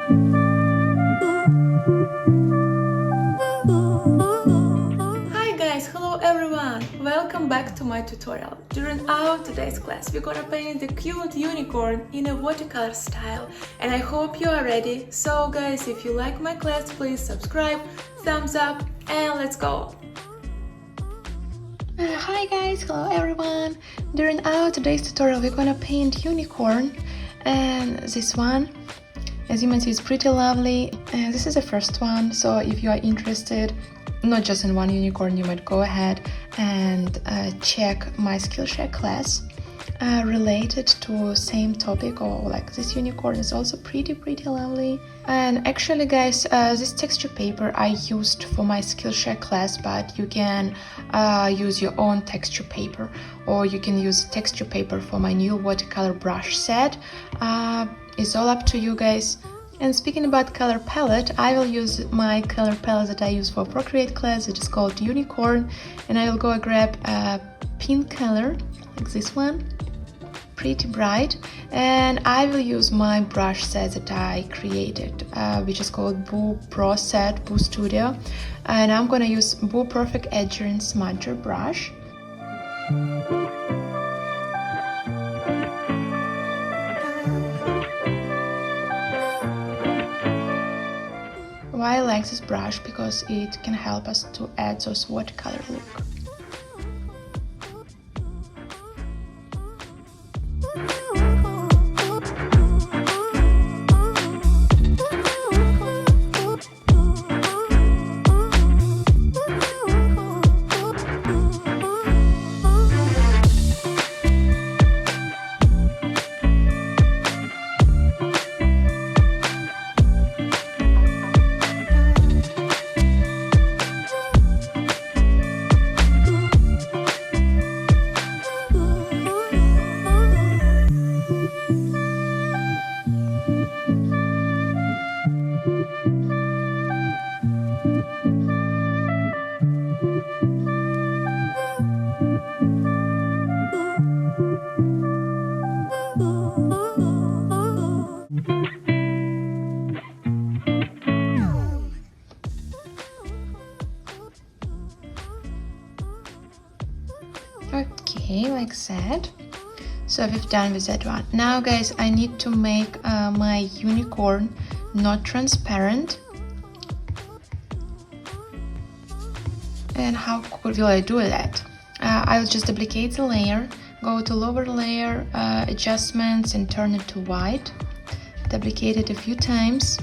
Hello everyone! Welcome back to my tutorial. During our today's class, we're gonna paint the cute unicorn in a watercolor style, and I hope you are ready. So guys, if you like my class, please subscribe, thumbs up, and let's go! Hi guys, hello everyone! During our today's tutorial, we're gonna paint unicorn, and this one, as you can see, is pretty lovely. And this is the first one, so if you are interested not just in one unicorn, you might go ahead and check my Skillshare class related to same topic, or like this unicorn is also pretty lovely. And actually guys, this texture paper I used for my Skillshare class, but you can use your own texture paper, or you can use texture paper for my new watercolor brush set. It's all up to you guys. And speaking about color palette, I will use my color palette that I use for Procreate class. It is called Unicorn, and I will go grab a pink color like this one, pretty bright, and I will use my brush set that I created, which is called BooStudio, and I'm gonna use Boo Perfect Edger and Smudger brush. Why I like this brush? Because it can help us to add those watercolor look. Okay, like that. So we've done with that one. Now guys, I need to make my unicorn not transparent. And how will I do that? I will just duplicate the layer, go to lower layer, adjustments, and turn it to white. Duplicate it a few times.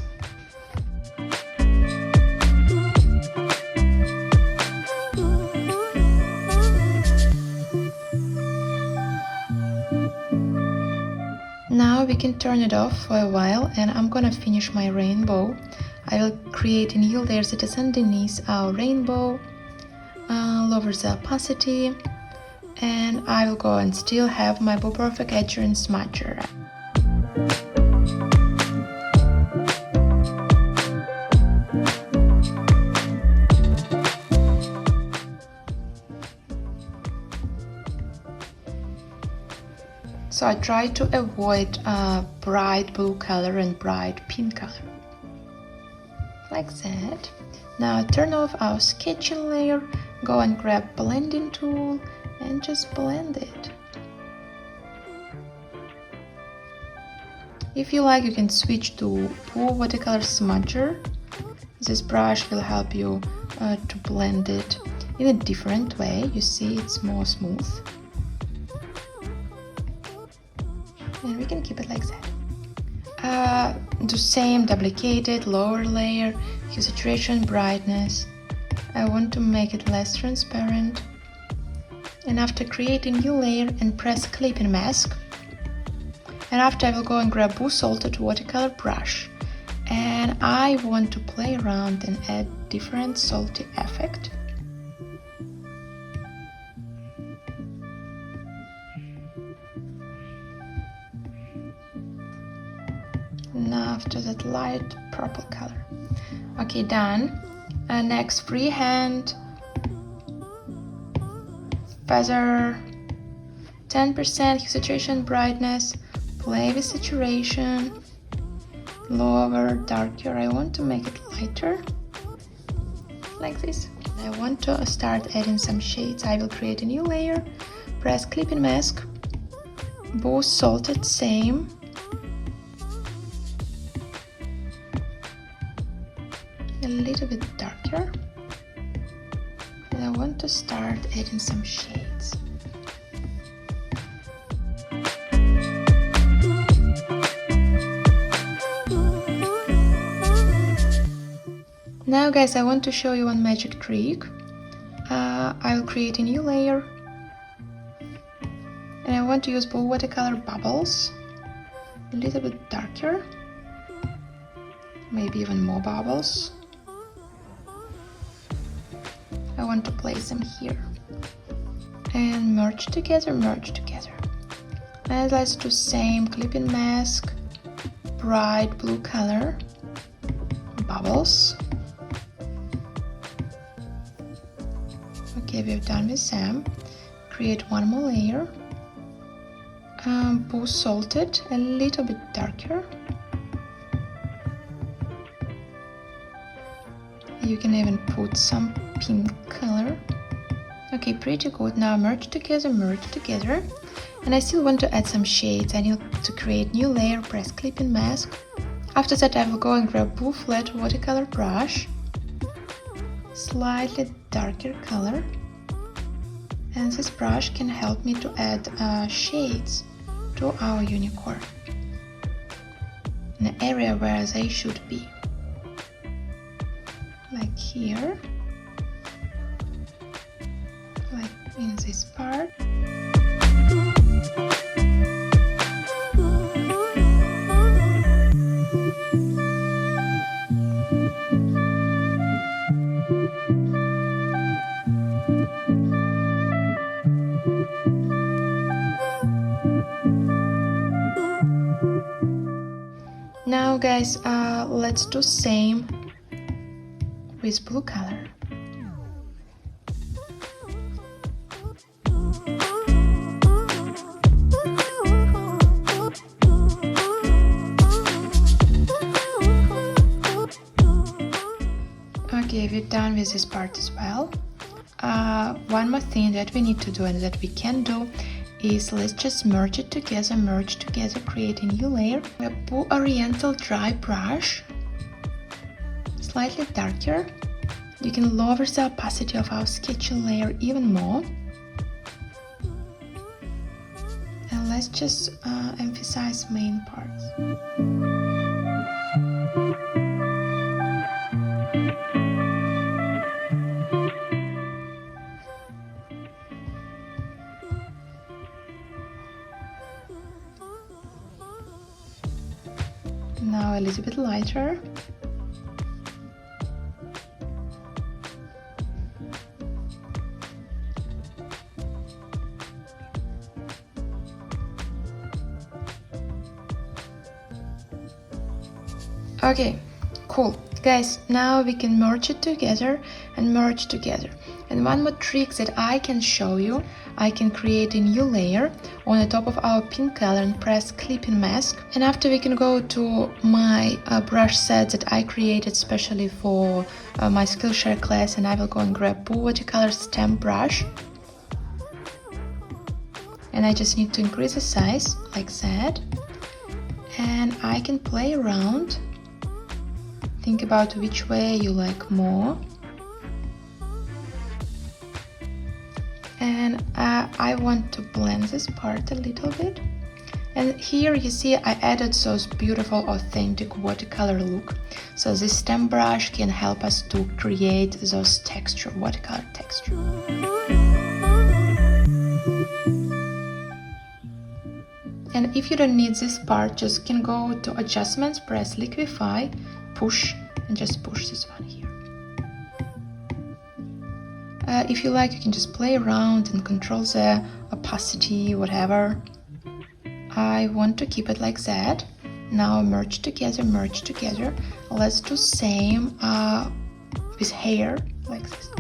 Now we can turn it off for a while, and I'm gonna finish my rainbow. I will create a new layer that is underneath our rainbow, lower the opacity, and I will go and still have my Boo Perfect Edger and Smudger. So I try to avoid bright blue color and bright pink color, like that. Now turn off our sketching layer, go and grab blending tool and just blend it. If you like, you can switch to Boo Watercolor Smudger. This brush will help you to blend it in a different way. You see, it's more smooth. And we can keep it like that. Do same, duplicate it, lower layer, hue, saturation, brightness. I want to make it less transparent. And after creating new layer, and press clipping mask. And after I will go and grab Boo Salted watercolor brush. And I want to play around and add different salty effect. Now after that light purple color. Okay, done. Next, freehand feather, 10% hue, saturation, brightness. Play with saturation lower, darker. I want to make it lighter, like this. I want to start adding some shades. I will create a new layer, press clipping mask, both salted, same. A little bit darker. And I want to start adding some shades. Now guys, I want to show you one magic trick. I will create a new layer and I want to use blue watercolor bubbles, a little bit darker, maybe even more bubbles. I want to place them here and merge together. And let's do same clipping mask, bright blue color, bubbles. Okay, we've done with them. Create one more layer. Both salted, a little bit darker. You can even put some pink color. Okay, pretty good. Now merge together. And I still want to add some shades. I need to create new layer, press clipping mask. After that I will go and grab blue flat watercolor brush, slightly darker color. And this brush can help me to add shades to our unicorn, in the area where they should be, like here, like in this part. Now guys, let's do same with blue color. Okay, we're done with this part as well. One more thing that we need to do and that we can do is let's just merge together, create a new layer. A blue oriental dry brush, slightly darker. You can lower the opacity of our sketching layer even more. And let's just emphasize main parts. Now a little bit lighter. Okay, cool. Guys, now we can merge it together. And one more trick that I can show you, I can create a new layer on the top of our pink color and press clipping mask. And after we can go to my brush set that I created specially for my Skillshare class, and I will go and grab blue watercolor stamp brush. And I just need to increase the size like that. And I can play around. Think about which way you like more. And I want to blend this part a little bit. And here you see I added those beautiful authentic watercolor look. So this stamp brush can help us to create those texture, watercolor texture. And if you don't need this part, just can go to adjustments, press liquify, push, and just push this one here. If you like, you can just play around and control the opacity, whatever. I want to keep it like that. Now merge together. Let's do same with hair, like this.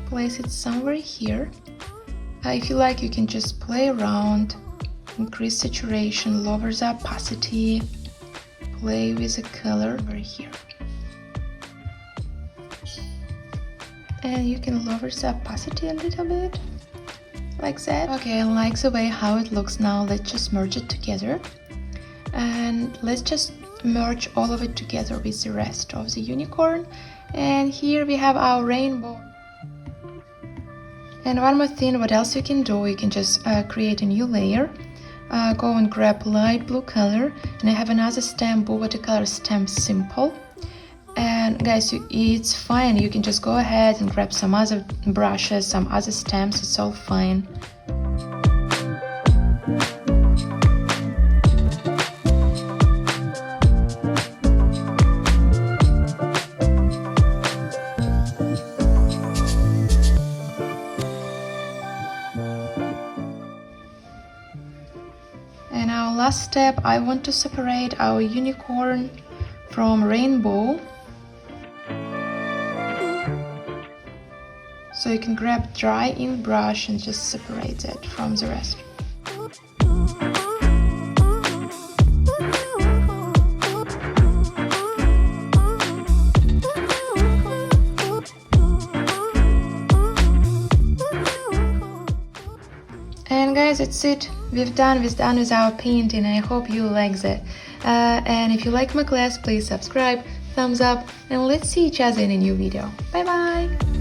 Place it somewhere here. If you like, you can just play around increase saturation, lower the opacity, play with the color over here. And you can lower the opacity a little bit, like that. Okay, I like the way how it looks now. Let's just merge it together. And let's just merge all of it together with the rest of the unicorn. And here we have our rainbow. And one more thing, what else you can do, you can just create a new layer. Go and grab light blue color, and I have another stamp, Watercolor stamp simple. And guys, it's fine, you can just go ahead and grab some other brushes, some other stamps, it's all fine. And our last step, I want to separate our unicorn from rainbow. So you can grab dry ink brush and just separate it from the rest. And guys, that's it. We're done with our painting. I hope you like that. And if you like my class, please subscribe, thumbs up, and let's see each other in a new video. Bye bye!